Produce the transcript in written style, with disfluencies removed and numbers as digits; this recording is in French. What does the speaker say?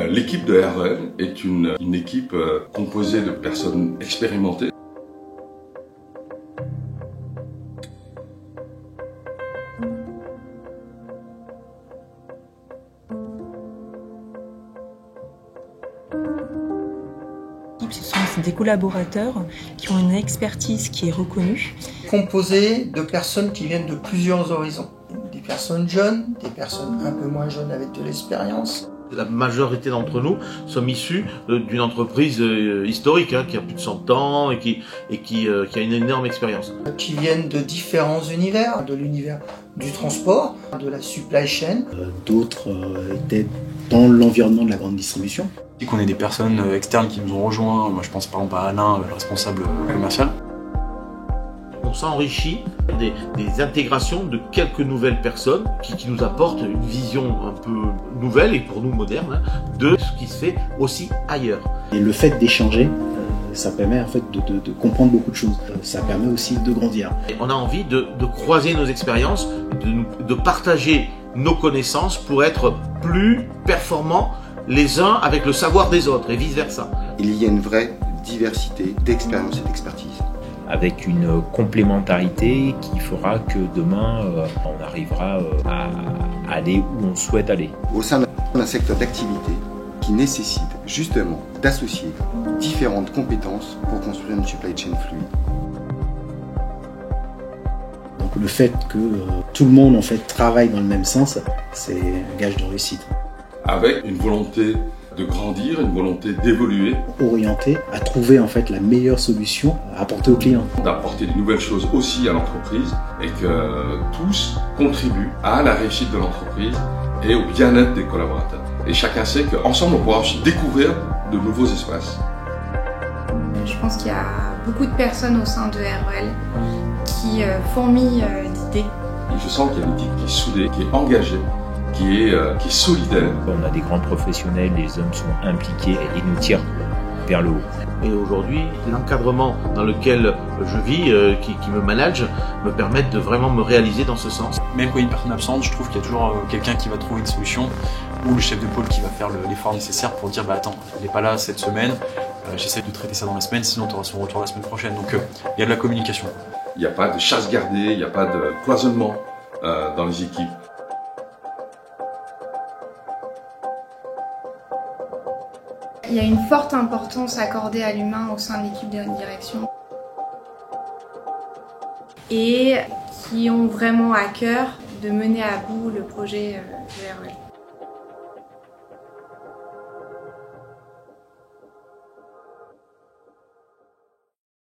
L'équipe de REL est une équipe composée de personnes expérimentées. Ce sont des collaborateurs qui ont une expertise qui est reconnue. Composé de personnes qui viennent de plusieurs horizons. Des personnes jeunes, des personnes un peu moins jeunes avec de l'expérience. La majorité d'entre nous sommes issus d'une entreprise historique qui a plus de 100 ans et qui a une énorme expérience. Qui viennent de différents univers, de l'univers du transport, de la supply chain. D'autres étaient dans l'environnement de la grande distribution. On est des personnes externes qui nous ont rejoints. Moi je pense par exemple à Alain, le responsable commercial. On s'enrichit des intégrations de quelques nouvelles personnes qui nous apportent une vision un peu nouvelle et pour nous moderne de ce qui se fait aussi ailleurs. Et le fait d'échanger, ça permet en fait de comprendre beaucoup de choses. Ça permet aussi de grandir. Et on a envie de croiser nos expériences, de partager nos connaissances pour être plus performants les uns avec le savoir des autres et vice-versa. Il y a une vraie diversité d'expérience et d'expertise. Avec une complémentarité qui fera que demain, on arrivera à aller où on souhaite aller. Au sein d'un secteur d'activité qui nécessite justement d'associer différentes compétences pour construire une supply chain fluide. Donc le fait que tout le monde en fait travaille dans le même sens, c'est un gage de réussite. Avec une volonté de grandir, une volonté d'évoluer. Orienté à trouver en fait la meilleure solution à apporter aux clients. D'apporter de nouvelles choses aussi à l'entreprise et que tous contribuent à la réussite de l'entreprise et au bien-être des collaborateurs. Et chacun sait qu'ensemble on pourra aussi découvrir de nouveaux espaces. Je pense qu'il y a beaucoup de personnes au sein de REL qui fourmillent d'idées. Et je sens qu'il y a une équipe qui est soudée, qui est engagée, qui est solidaire. On a des grands professionnels, les hommes sont impliqués et ils nous tirent vers le haut. Et aujourd'hui, l'encadrement dans lequel je vis, qui me manage, me permet de vraiment me réaliser dans ce sens. Même quand il y a une personne absente, je trouve qu'il y a toujours quelqu'un qui va trouver une solution ou le chef de pôle qui va faire l'effort nécessaire pour dire attends, il n'est pas là cette semaine, j'essaie de traiter ça dans la semaine, sinon tu auras son retour la semaine prochaine. Donc il y a de la communication. Il n'y a pas de chasse gardée, il n'y a pas de cloisonnement dans les équipes. Il y a une forte importance accordée à l'humain au sein de l'équipe de direction et qui ont vraiment à cœur de mener à bout le projet de REL.